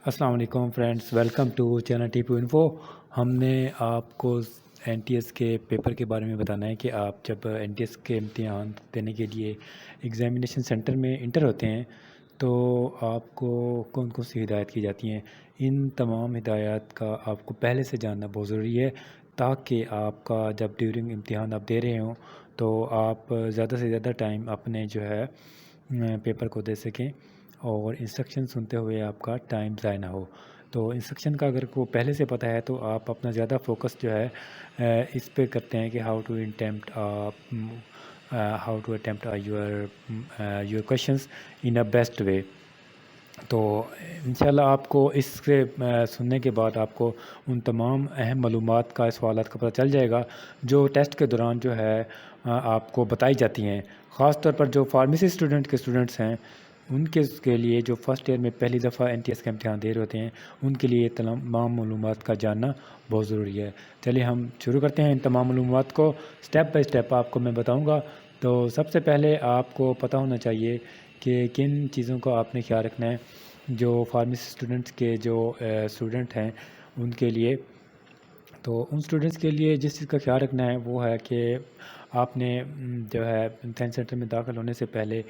السلام علیکم friends, welcome to channel T P info. ہم نے آپ کو این ٹی ایس کے پیپر کے بارے میں بتانا ہے کہ آپ جب این ٹی ایس کے امتحان دینے کے لیے ایگزامینیشن سینٹر میں انٹر ہوتے ہیں تو آپ کو کون کون سی ہدایت کی جاتی ہیں۔ ان تمام ہدایات کا آپ کو پہلے سے جاننا بہت ضروری ہے تاکہ آپ کا جب ڈیورنگ امتحان آپ دے رہے ہوں تو آپ زیادہ سے زیادہ ٹائم اپنے جو ہے پیپر کو دے سکیں اور انسٹرکشن سنتے ہوئے آپ کا ٹائم ضائع نہ ہو۔ تو انسٹرکشن کا اگر کو پہلے سے پتہ ہے تو آپ اپنا زیادہ فوکس جو ہے اس پہ کرتے ہیں کہ how to attempt your questions in a best way. تو انشاءاللہ آپ کو اس سے سننے کے بعد آپ کو ان تمام اہم معلومات کا سوالات کا پتہ چل جائے گا جو ٹیسٹ کے دوران جو ہے آپ کو بتائی جاتی ہیں۔ خاص طور پر جو فارمیسی اسٹوڈنٹس ہیں ان کے لیے جو فرسٹ ایئر میں پہلی دفعہ این ٹی ایس کا امتحان دے رہے ہوتے ہیں ان کے لیے تمام معلومات کا جاننا بہت ضروری ہے۔ چلیے ہم شروع کرتے ہیں ان تمام معلومات کو، سٹیپ بائی سٹیپ آپ کو میں بتاؤں گا۔ تو سب سے پہلے آپ کو پتہ ہونا چاہیے کہ کن چیزوں کا آپ نے خیال رکھنا ہے۔ جو فارمیسی اسٹوڈنٹس کے جو اسٹوڈنٹ ہیں ان کے لیے، تو ان اسٹوڈنٹس کے لیے جس چیز کا خیال رکھنا ہے وہ ہے کہ آپ نے جو ہے امتحان سینٹر میں داخل ہونے سے پہلے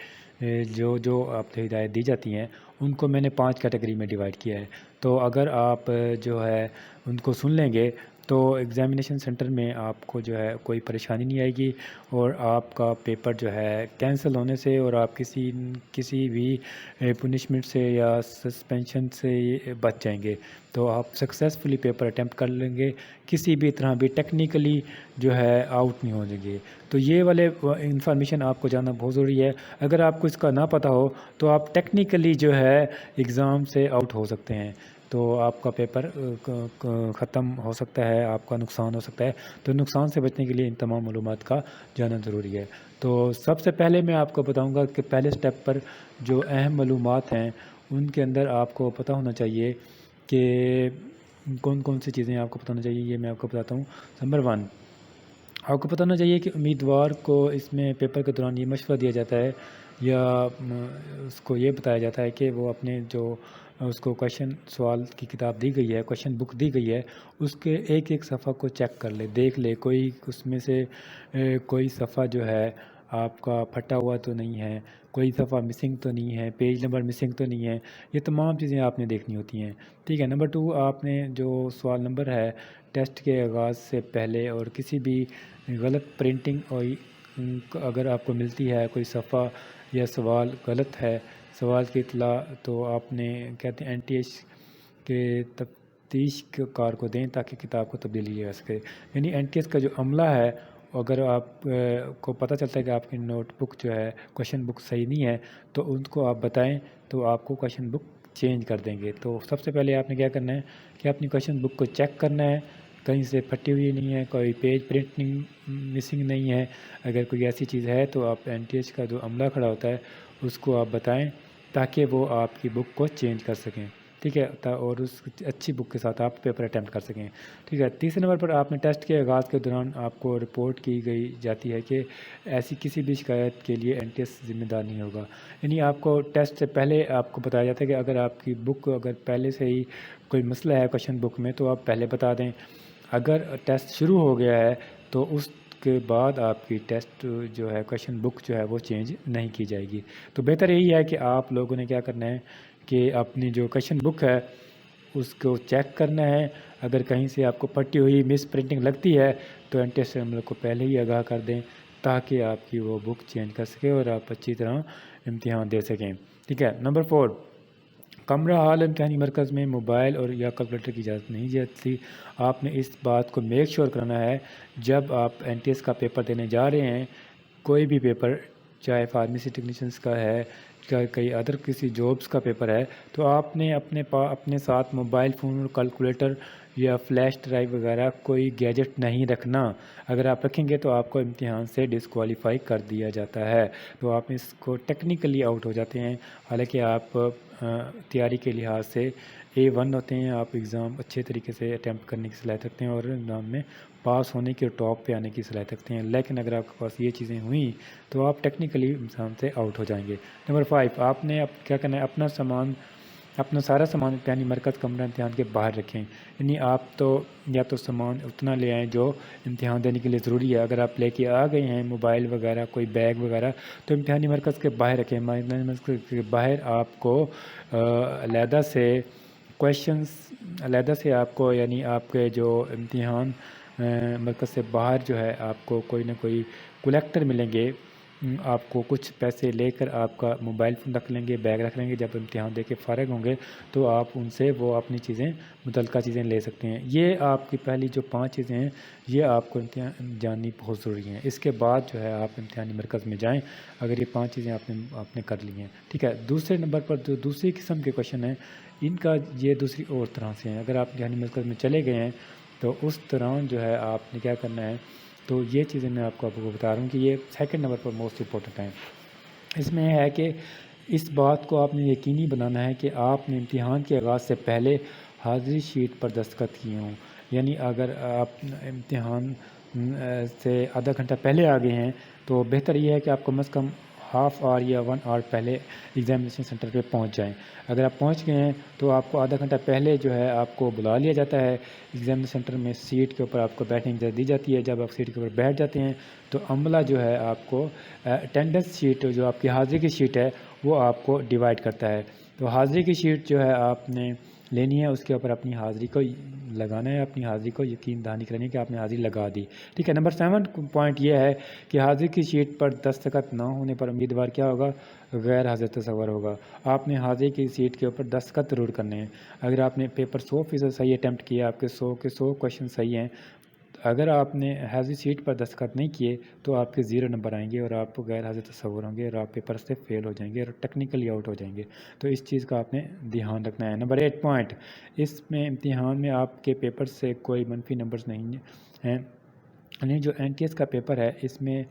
جو آپ کو ہدایت دی جاتی ہیں ان کو میں نے 5 کیٹیگری میں ڈیوائڈ کیا ہے۔ تو اگر آپ جو ہے ان کو سن لیں گے تو ایگزامینیشن سینٹر میں آپ کو جو ہے کوئی پریشانی نہیں آئے گی اور آپ کا پیپر جو ہے کینسل ہونے سے اور آپ کسی بھی پنشمنٹ سے یا سسپینشن سے بچ جائیں گے۔ تو آپ سکسیزفلی پیپر اٹیمپٹ کر لیں گے، کسی بھی طرح بھی ٹیکنیکلی جو ہے آؤٹ نہیں ہو جائیں گے۔ تو یہ والے انفارمیشن آپ کو جاننا بہت ضروری ہے۔ اگر آپ کو اس کا نہ پتہ ہو تو آپ ٹیکنیکلی جو ہے ایگزام سے آؤٹ ہو سکتے ہیں، تو آپ کا پیپر ختم ہو سکتا ہے، آپ کا نقصان ہو سکتا ہے۔ تو نقصان سے بچنے کے لیے ان تمام معلومات کا جاننا ضروری ہے۔ تو سب سے پہلے میں آپ کو بتاؤں گا کہ پہلے سٹیپ پر جو اہم معلومات ہیں ان کے اندر آپ کو پتہ ہونا چاہیے کہ کون کون سی چیزیں آپ کو پتہ ہونا چاہیے۔ یہ میں آپ کو بتاتا ہوں۔ نمبر 1، آپ کو پتہ ہونا چاہیے کہ امیدوار کو اس میں پیپر کے دوران یہ مشورہ دیا جاتا ہے یا اس کو یہ بتایا جاتا ہے کہ وہ اپنے جو اس کو سوال کی کتاب دی گئی ہے، کویشچن بک دی گئی ہے، اس کے ایک ایک صفحہ کو چیک کر لے، دیکھ لے کوئی اس میں سے کوئی صفحہ جو ہے آپ کا پھٹا ہوا تو نہیں ہے، کوئی صفحہ مسنگ تو نہیں ہے، پیج نمبر مسنگ تو نہیں ہے۔ یہ تمام چیزیں آپ نے دیکھنی ہوتی ہیں، ٹھیک ہے۔ نمبر 2، آپ نے جو سوال نمبر ہے ٹیسٹ کے آغاز سے پہلے اور کسی بھی غلط پرنٹنگ اور اگر آپ کو ملتی ہے کوئی صفحہ یا سوال غلط ہے، سوال کی اطلاع، تو آپ نے کہتے ہیں این ٹی ایس کے تفتیش کار کو دیں تاکہ کتاب کو تبدیلی جا سکے۔ یعنی این ٹی ایس کا جو عملہ ہے، اگر آپ کو پتہ چلتا ہے کہ آپ کی نوٹ بک جو ہے کویشچن بک صحیح نہیں ہے تو ان کو آپ بتائیں تو آپ کو کویشچن بک چینج کر دیں گے۔ تو سب سے پہلے آپ نے کیا کرنا ہے کہ اپنی کویشچن بک کو چیک کرنا ہے، کہیں سے پھٹی ہوئی نہیں ہے، کوئی پیج پرنٹنگ مسنگ نہیں ہے۔ اگر کوئی ایسی چیز ہے تو آپ این ٹی ایس کا جو عملہ کھڑا ہوتا ہے اس کو آپ بتائیں تاکہ وہ آپ کی بک کو چینج کر سکیں، ٹھیک ہے، اور اس اچھی بک کے ساتھ آپ پیپر اٹیمپٹ کر سکیں، ٹھیک ہے۔ تیسرے نمبر پر آپ نے ٹیسٹ کے آغاز کے دوران آپ کو رپورٹ کی گئی جاتی ہے کہ ایسی کسی بھی شکایت کے لیے این ٹی ایس ذمہ دار نہیں ہوگا۔ یعنی آپ کو ٹیسٹ سے پہلے آپ کو بتایا جاتا ہے کہ اگر آپ کی بک اگر پہلے سے ہی کوئی مسئلہ ہے کویشچن بک میں تو آپ پہلے بتا دیں۔ اگر ٹیسٹ شروع ہو گیا ہے تو اس کے بعد آپ کی ٹیسٹ جو ہے کویشچن بک جو ہے وہ چینج نہیں کی جائے گی۔ تو بہتر یہی ہے کہ آپ لوگوں نے کیا کرنا ہے کہ اپنی جو کویشچن بک ہے اس کو چیک کرنا ہے۔ اگر کہیں سے آپ کو پھٹی ہوئی مس پرنٹنگ لگتی ہے تو این ٹی ایس عملے کو پہلے ہی آگاہ کر دیں تاکہ آپ کی وہ بک چینج کر سکے اور آپ اچھی طرح امتحان دے سکیں، ٹھیک ہے۔ نمبر 4، کمرہ ہال امتحانی مرکز میں موبائل اور یا کیلکولیٹر کی اجازت نہیں جاتی۔ آپ نے اس بات کو میک شور کرنا ہے جب آپ این ٹی ایس کا پیپر دینے جا رہے ہیں، کوئی بھی پیپر، چاہے فارمیسی ٹیکنیشینس کا ہے، چاہے کئی ادر کسی جابس کا پیپر ہے، تو آپ نے اپنے ساتھ موبائل فون اور کیلکولیٹر یا فلیش ڈرائیو وغیرہ کوئی گیجٹ نہیں رکھنا۔ اگر آپ رکھیں گے تو آپ کو امتحان سے ڈسکوالیفائی کر دیا جاتا ہے، تو آپ اس کو ٹیکنیکلی آؤٹ ہو جاتے ہیں۔ حالانکہ آپ تیاری کے لحاظ سے A1 ہوتے ہیں، آپ ایگزام اچھے طریقے سے اٹیمپٹ کرنے کی صلاحیت رکھتے ہیں اور ایگزام میں پاس ہونے کے ٹاپ پہ آنے کی صلاحیت رکھتے ہیں، لیکن اگر آپ کے پاس یہ چیزیں ہوئیں تو آپ ٹیکنیکلی ایگزام سے آؤٹ ہو جائیں گے۔ نمبر 5، آپ نے کیا کرنا ہے، اپنا سامان اپنا سارا سامان امتحانی مرکز کمرہ امتحان کے باہر رکھیں، یعنی آپ تو یا تو سامان اتنا لے آئیں جو امتحان دینے کے لیے ضروری ہے۔ اگر آپ لے کے آ گئے ہیں موبائل وغیرہ، کوئی بیگ وغیرہ، تو امتحانی مرکز کے باہر رکھیں۔ امتحانی مرکز کے باہر آپ کو علیحدہ سے کویشچنس، علیحدہ سے آپ کو، یعنی آپ کے جو امتحان مرکز سے باہر جو ہے آپ کو کوئی نہ کوئی کلیکٹر ملیں گے، آپ کو کچھ پیسے لے کر آپ کا موبائل فون رکھ لیں گے، بیگ رکھ لیں گے۔ جب امتحان دے کے فارغ ہوں گے تو آپ ان سے وہ اپنی چیزیں، متعلقہ چیزیں لے سکتے ہیں۔ یہ آپ کی پہلی جو 5 چیزیں ہیں، یہ آپ کو امتحان جاننی بہت ضروری ہیں۔ اس کے بعد جو ہے آپ امتحانی مرکز میں جائیں اگر یہ 5 چیزیں آپ نے کر لی ہیں، ٹھیک ہے۔ دوسرے نمبر پر جو دوسری قسم کے کویشچن ہیں، ان کا یہ دوسری اور طرح سے ہیں۔ اگر آپ امتحانی مرکز میں چلے گئے ہیں تو اس طرح جو ہے آپ نے کیا کرنا ہے، تو یہ چیزیں میں آپ کو بتا رہا ہوں کہ یہ سیکنڈ نمبر پر موسٹ امپورٹنٹ ہیں۔ اس میں ہے کہ اس بات کو آپ نے یقینی بنانا ہے کہ آپ نے امتحان کے آغاز سے پہلے حاضری شیٹ پر دستخط کیے ہوں، یعنی اگر آپ امتحان سے آدھا گھنٹہ پہلے آ گئے ہیں تو بہتر یہ ہے کہ آپ کم از کم ہاف آور یا 1 آور پہلے ایگزامینیشن سینٹر پہ پہنچ جائیں۔ اگر آپ پہنچ گئے ہیں تو آپ کو آدھا گھنٹہ پہلے جو ہے آپ کو بلا لیا جاتا ہے ایگزامینیشن سینٹر میں، سیٹ کے اوپر آپ کو بیٹھنے کی اجازت دی جاتی ہے۔ جب آپ سیٹ کے اوپر بیٹھ جاتے ہیں تو عملہ جو ہے آپ کو اٹینڈنس شیٹ، جو آپ کی حاضری کی شیٹ ہے، وہ آپ کو ڈیوائڈ کرتا ہے۔ تو حاضری کی شیٹ جو ہے آپ نے لینی ہے، اس کے اوپر اپنی حاضری کو لگانا ہے، اپنی حاضری کو یقین دہانی کرانی ہے کہ آپ نے حاضری لگا دی، ٹھیک ہے۔ نمبر 7 پوائنٹ یہ ہے کہ حاضری کی شیٹ پر دستخط نہ ہونے پر امیدوار کیا ہوگا، غیر حاضر تصور ہوگا۔ آپ نے حاضری کی شیٹ کے اوپر دستخط ضرور کرنے ہیں۔ اگر آپ نے پیپر 100% صحیح اٹیمپٹ کیا، آپ کے 100 کے 100 کویشچن صحیح ہیں، اگر آپ نے حاضری شیٹ پر دستخط نہیں کیے تو آپ کے 0 نمبر آئیں گے اور آپ غیر حاضر تصور ہوں گے اور آپ پیپر سے فیل ہو جائیں گے اور ٹیکنیکلی آؤٹ ہو جائیں گے۔ تو اس چیز کا آپ نے دھیان رکھنا ہے۔ نمبر 8 پوائنٹ، اس میں امتحان میں آپ کے پیپر سے کوئی منفی نمبرز نہیں ہیں، یعنی جو NTS کا پیپر ہے اس میں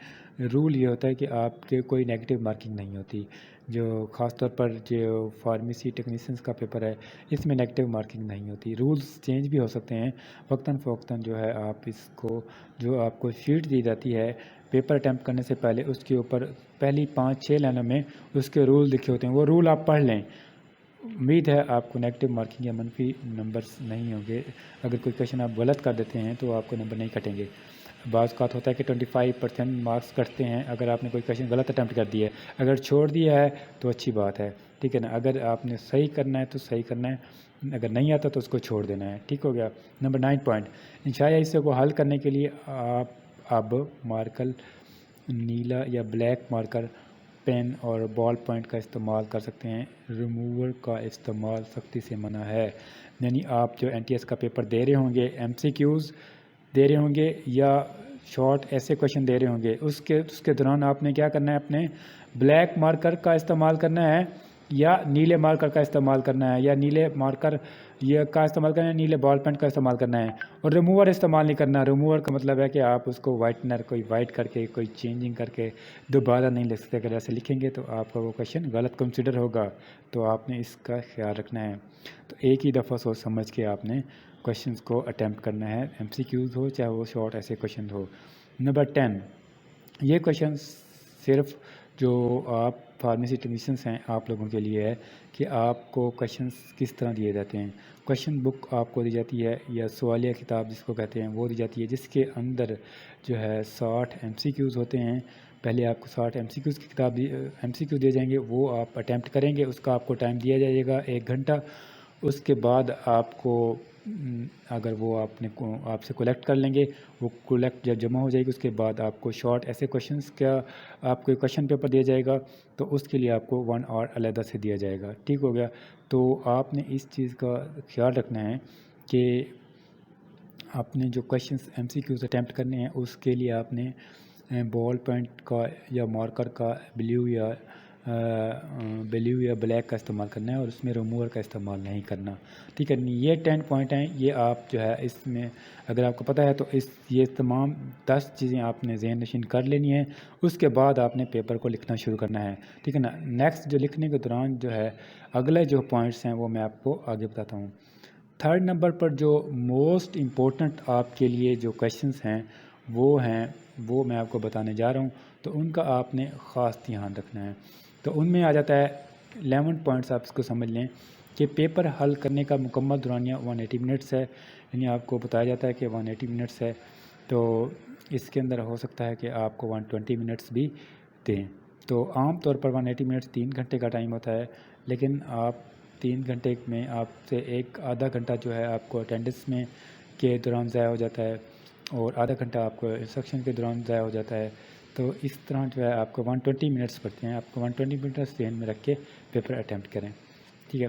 رول یہ ہوتا ہے کہ آپ کے کوئی نیگیٹو مارکنگ نہیں ہوتی۔ جو خاص طور پر جو فارمیسی ٹیکنیشینس کا پیپر ہے اس میں نیگیٹو مارکنگ نہیں ہوتی۔ رولز چینج بھی ہو سکتے ہیں وقتاً فوقتاً، جو ہے آپ اس کو، جو آپ کو شیٹ دی جاتی ہے پیپر اٹیمپٹ کرنے سے پہلے، اس کے اوپر پہلی 5-6 لائنوں میں اس کے رول لکھے ہوتے ہیں، وہ رول آپ پڑھ لیں۔ امید ہے آپ کو نیگیٹو مارکنگ یا منفی نمبرز نہیں ہوں گے۔ اگر کوئی کویشچن آپ غلط کر دیتے ہیں تو آپ کو نمبر نہیں کٹیں گے۔ بعض اوقات ہوتا ہے کہ 25% مارکس کٹتے ہیں اگر آپ نے کوئی کویشچن غلط اٹیمپٹ کر دیا ہے۔ اگر چھوڑ دیا ہے تو اچھی بات ہے، ٹھیک ہے نا۔ اگر آپ نے صحیح کرنا ہے تو صحیح کرنا ہے، اگر نہیں آتا تو اس کو چھوڑ دینا ہے، ٹھیک ہو گیا۔ نمبر 9 پوائنٹ، انشائیہ حصے کو حل کرنے کے لیے آپ اب مارکر نیلا یا بلیک مارکر پین اور بال پوائنٹ کا استعمال کر سکتے ہیں۔ ریموور کا استعمال سختی سے منع ہے۔ یعنی آپ جو NTS کا پیپر دے رہے ہوں گے، MCQs دے رہے ہوں گے یا شارٹ ایسے کویشچن دے رہے ہوں گے، اس کے دوران آپ نے کیا کرنا ہے، اپنے بلیک مارکر کا استعمال کرنا ہے یا نیلے مارکر کا استعمال کرنا ہے، یا نیلے مارکر یہ کا استعمال کرنا ہے، نیلے بال پینٹ کا استعمال کرنا ہے، اور ریموور استعمال نہیں کرنا۔ ریموور کا مطلب ہے کہ آپ اس کو وائٹنر کوئی وائٹ کر کے، کوئی چینجنگ کر کے دوبارہ نہیں لکھ سکتے۔ اگر ایسے لکھیں گے تو آپ کا وہ کویشچن غلط کنسیڈر ہوگا، تو آپ نے اس کا خیال رکھنا ہے۔ تو ایک ہی دفعہ سوچ سمجھ کے آپ نے کویشچنس کو اٹیمپٹ کرنا ہے، MCQs ہو چاہے وہ شارٹ ایسے کویشچن ہو۔ نمبر 10، یہ کویشچن صرف جو آپ فارمیسی ٹیکنیشینس ہیں آپ لوگوں کے لیے ہے کہ آپ کو کویشچنس کس طرح دیے جاتے ہیں۔ کویشچن بک آپ کو دی جاتی ہے یا سوالیہ کتاب جس کو کہتے ہیں وہ دی جاتی ہے، جس کے اندر جو ہے 60 MCQs ہوتے ہیں۔ پہلے آپ کو 60 MCQs کی کتاب MCQ دے جائیں گے، وہ آپ اٹیمپٹ کریں گے، اس کا آپ کو ٹائم دیا جائے گا 1 گھنٹہ۔ اس کے بعد آپ کو اگر وہ آپ سے کولیکٹ کر لیں گے، وہ کولیکٹ جب جمع ہو جائے گی اس کے بعد آپ کو شارٹ ایسے کویشچنس کا آپ کو کویشچن پیپر دیا جائے گا، تو اس کے لیے آپ کو 1 آور علیحدہ سے دیا جائے گا، ٹھیک ہو گیا۔ تو آپ نے اس چیز کا خیال رکھنا ہے کہ آپ نے جو کویشچنس MCQs اٹیمپٹ کرنے ہیں اس کے لیے آپ نے بال پوائنٹ کا یا مارکر کا بلیو یا بلیک کا استعمال کرنا ہے، اور اس میں ریموور کا استعمال نہیں کرنا، ٹھیک ہے۔ یہ 10 پوائنٹ ہیں، یہ آپ جو ہے اس میں اگر آپ کو پتہ ہے تو یہ تمام 10 چیزیں آپ نے ذہن نشین کر لینی ہیں۔ اس کے بعد آپ نے پیپر کو لکھنا شروع کرنا ہے، ٹھیک ہے نا۔ نیکسٹ جو لکھنے کے دوران جو ہے اگلے جو پوائنٹس ہیں وہ میں آپ کو آگے بتاتا ہوں۔ 3rd نمبر پر جو موسٹ امپورٹنٹ آپ کے لیے جو کویشچنس ہیں وہ میں آپ کو بتانے جا رہا ہوں، تو ان کا آپ نے خاص دھیان رکھنا ہے۔ تو ان میں آ جاتا ہے 11 پوائنٹس، آپ اس کو سمجھ لیں کہ پیپر حل کرنے کا مکمل دورانیہ 180 منٹس ہے، یعنی آپ کو بتایا جاتا ہے کہ 180 منٹس ہے، تو اس کے اندر ہو سکتا ہے کہ آپ کو 120 منٹس بھی دیں۔ تو عام طور پر 180 منٹس 3 گھنٹے کا ٹائم ہوتا ہے، لیکن آپ 3 گھنٹے میں آپ سے ایک آدھا گھنٹہ جو ہے آپ کو اٹینڈنس میں کے دوران ضائع ہو جاتا ہے، اور آدھا گھنٹہ آپ کو انسٹرکشن کے دوران ضائع ہو جاتا ہے۔ تو اس طرح جو ہے آپ کو 120 منٹس پڑتے ہیں، آپ کو 120 منٹس ذہن میں رکھ کے پیپر اٹیمپٹ کریں، ٹھیک ہے۔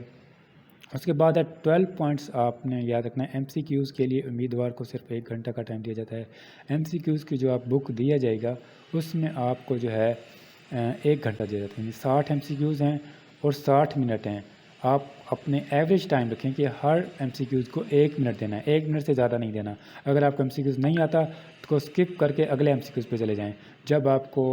اس کے بعد ہے 12 پوائنٹس آپ نے یاد رکھنا ہے۔ ایم سی کیوز کے لیے امیدوار کو صرف 1 گھنٹہ کا ٹائم دیا جاتا ہے۔ ایم سی کیوز کی جو آپ بک دیا جائے گا اس میں آپ کو جو ہے 1 گھنٹہ دیا جاتا ہے، یعنی 60 ایم سی کیوز ہیں اور 60 منٹ ہیں۔ آپ اپنے ایوریج ٹائم رکھیں کہ ہر ایم سی کیوز کو 1 منٹ دینا ہے، 1 منٹ سے زیادہ نہیں دینا۔ اگر آپ کو ایم سی کیوز نہیں آتا تو اسکپ کر کے اگلے ایم سی کیوز پہ چلے جائیں۔ جب آپ کو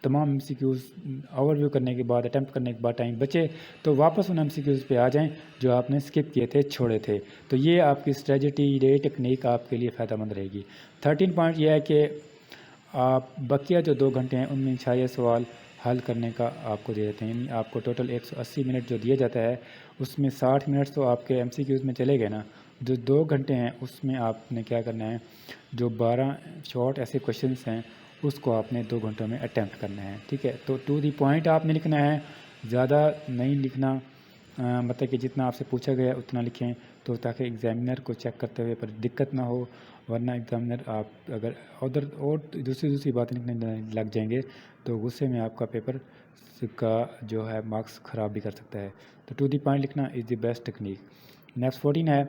تمام M C Qs overview کرنے کے بعد، اٹیمپٹ کرنے کے بعد ٹائم بچے تو واپس ان ایم سی کیوز پہ آ جائیں جو آپ نے اسکپ کیے تھے، چھوڑے تھے۔ تو یہ آپ کی اسٹریٹجی، یہ ٹیکنیک آپ کے لیے فائدہ مند رہے گی۔ 13 پوائنٹ یہ ہے کہ آپ بقیہ جو 2 گھنٹے ہیں ان میں انشائیہ سوال حل کرنے کا آپ کو دے دیتے ہیں، یعنی آپ کو ٹوٹل 180 منٹ جو دیا جاتا ہے اس میں 60 منٹ تو آپ کے ایم سی کیوز میں چلے گئے نا، جو 2 گھنٹے ہیں اس میں آپ نے کیا کرنا ہے، جو 12 شارٹ ایسے کوشچنس ہیں اس کو آپ نے 2 گھنٹوں میں اٹیمپٹ کرنا ہے، ٹھیک ہے۔ تو ٹو دی پوائنٹ آپ نے لکھنا ہے، زیادہ نہیں لکھنا، مطلب کہ جتنا آپ سے پوچھا گیا اتنا لکھیں، تو تاکہ ایگزامینر کو چیک کرتے ہوئے پر دقت نہ ہو، ورنہ ایگزامینر آپ اگر ادھر اور دوسری باتیں لکھنے لگ جائیں گے تو غصے میں آپ کا پیپر کا جو ہے مارکس خراب بھی کر سکتا ہے۔ تو ٹو دی پوائنٹ لکھنا از دی بیسٹ ٹیکنیک۔ نیکسٹ 14 ہے،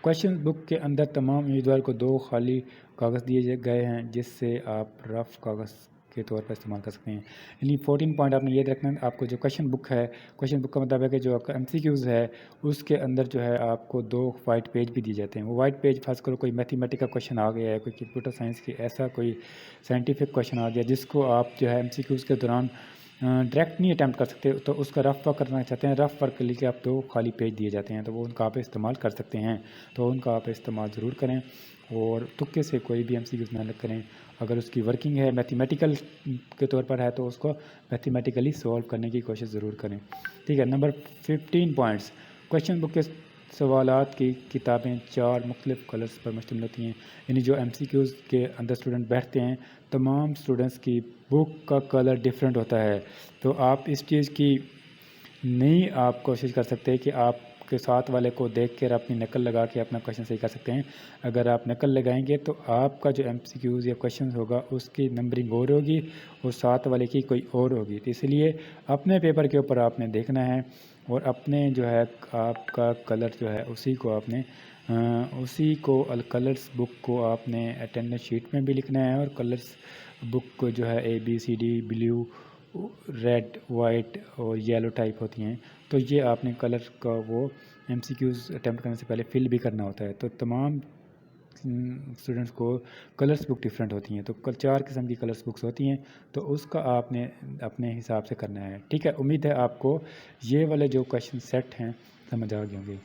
کویشچن بک کے اندر تمام امیدوار کو 2 خالی کاغذ دیے گئے ہیں جس سے آپ رف کاغذ کے طور پر استعمال کر سکتے ہیں، یعنی 14 پوائنٹ آپ نے یہ رکھنا ہے۔ آپ کو جو کویشچن بک ہے، کویشچن بک کا مطلب ہے کہ جو آپ کا ایم سی کیوز ہے اس کے اندر جو ہے آپ کو 2 وائٹ پیج بھی دیے جاتے ہیں۔ وہ وائٹ پیج فرض کرو کوئی میتھمیٹیکل کویشچن آ گیا ہے، کوئی کمپیوٹر سائنس کی ایسا کوئی سائنٹیفک کویشچن آ گیا جس کو آپ جو ہے ایم سی کیوز کے دوران ڈائریکٹ نہیں اٹیمپٹ کر سکتے، تو اس کا رف ورک کرنا چاہتے ہیں، رف ورک کے لیے آپ 2 خالی پیج دیے جاتے ہیں، تو وہ ان کا آپ استعمال کر سکتے ہیں، تو ان کا آپ استعمال ضرور کریں، اور تکے سے کوئی بھی ایم سی کیوز نہ کریں۔ اگر اس کی ورکنگ ہے میتھمیٹیکل کے طور پر ہے تو اس کو میتھمیٹیکلی سولو کرنے کی کوشش ضرور کریں، ٹھیک ہے۔ نمبر 15 پوائنٹس، کویشچن بک کے سوالات کی کتابیں 4 مختلف کلرز پر مشتمل ہوتی ہیں، یعنی جو ایم سی کیوز کے اندر اسٹوڈنٹ بیٹھتے ہیں تمام اسٹوڈنٹس کی بک کا کلر ڈیفرنٹ ہوتا ہے، تو آپ اس چیز کی نہیں آپ کوشش کر سکتے کہ آپ کے ساتھ والے کو دیکھ کر اپنی نقل لگا کے اپنا کویشچن صحیح کر سکتے ہیں۔ اگر آپ نقل لگائیں گے تو آپ کا جو ایم سی کیوز یا کویشچن ہوگا اس کی نمبرنگ اور ہوگی اور ساتھ والے کی کوئی اور ہوگی، تو اس لیے اپنے پیپر کے اوپر آپ نے دیکھنا ہے، اور اپنے جو ہے آپ کا کلر جو ہے اسی کو آپ نے اسی کو کلرس بک کو آپ نے اٹینڈنس شیٹ میں بھی لکھنا ہے، اور کلرس بک کو جو ہے A B C D, blue, red, white اور یلو ٹائپ ہوتی ہیں، تو یہ آپ نے کلر کا وہ ایم سی کیوز اٹیمپٹ کرنے سے پہلے فل بھی کرنا ہوتا ہے۔ تو تمام اسٹوڈنٹس کو کلرس بک ڈفرینٹ ہوتی ہیں، تو 4 قسم کی کلرس بکس ہوتی ہیں، تو اس کا آپ نے اپنے حساب سے کرنا ہے، ٹھیک ہے۔ امید ہے آپ کو یہ والے جو کویشچن سیٹ ہیں سمجھ آ گئے ہوں گے۔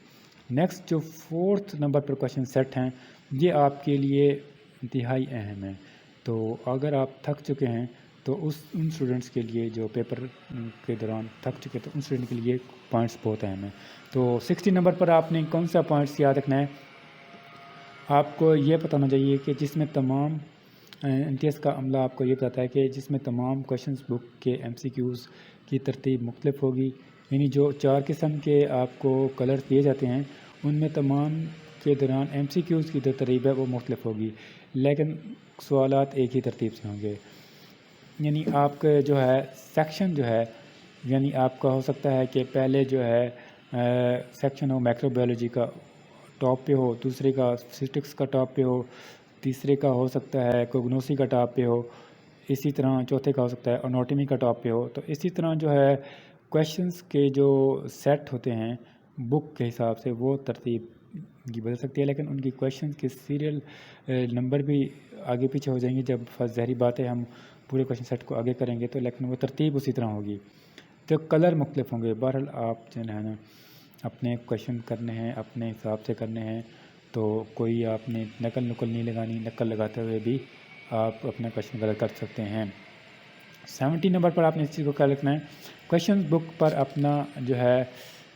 نیکسٹ جو 4تھ نمبر پر کویشچن سیٹ ہیں یہ آپ کے لیے انتہائی اہم ہے، تو اگر آپ تھک چکے ہیں تو ان اسٹوڈنٹس کے لیے جو پیپر کے دوران تھک چکے تو ان اسٹوڈنٹ کے لیے پوائنٹس بہت اہم ہیں۔ تو 60 نمبر پر آپ نے کون سا پوائنٹس یاد رکھنا ہے، آپ کو یہ پتہ ہونا چاہیے کہ جس میں تمام امتیاز کا عملہ آپ کو یہ بتاتا ہے کہ جس میں تمام کویشچنس بک کے ایم سی کیوز کی ترتیب مختلف ہوگی، یعنی جو 4 قسم کے آپ کو کلرز دیے جاتے ہیں ان میں تمام کے دوران ایم سی کیوز کی جو ترتیب ہے وہ مختلف ہوگی، لیکن سوالات ایک ہی ترتیب سے ہوں گے، یعنی آپ کا جو ہے سیکشن جو ہے، یعنی آپ کا ہو سکتا ہے کہ پہلے جو ہے سیکشن ہو مائکرو بایولوجی کا ٹاپ پہ ہو، دوسرے کا اسٹیٹسٹکس کا ٹاپ پہ ہو، تیسرے کا ہو سکتا ہے کوگنوسی کا ٹاپ پہ ہو، اسی طرح چوتھے کا ہو سکتا ہے اناٹومی کا ٹاپ پہ ہو، تو اسی طرح جو ہے کویشچنس کے جو سیٹ ہوتے ہیں بک کے حساب سے وہ ترتیب کی بدل سکتی ہے، لیکن ان کی کویشچنس کے سیریل نمبر بھی آگے پیچھے ہو جائیں گے، جب ظاہری بات ہے ہم پورے کویشچن سیٹ کو آگے کریں گے تو، لیکن وہ ترتیب اسی طرح ہوگی، تو کلر مختلف ہوں گے۔ بہرحال آپ جو ہے نا اپنے کویشچن کرنے ہیں اپنے حساب سے کرنے ہیں، تو کوئی آپ نے نقل نہیں لگانی، نقل لگاتے ہوئے بھی آپ اپنا کویشچن غلط کر سکتے ہیں۔ 70 نمبر پر آپ نے اس چیز کو کیا لکھنا ہے، کویشچن بک پر اپنا جو ہے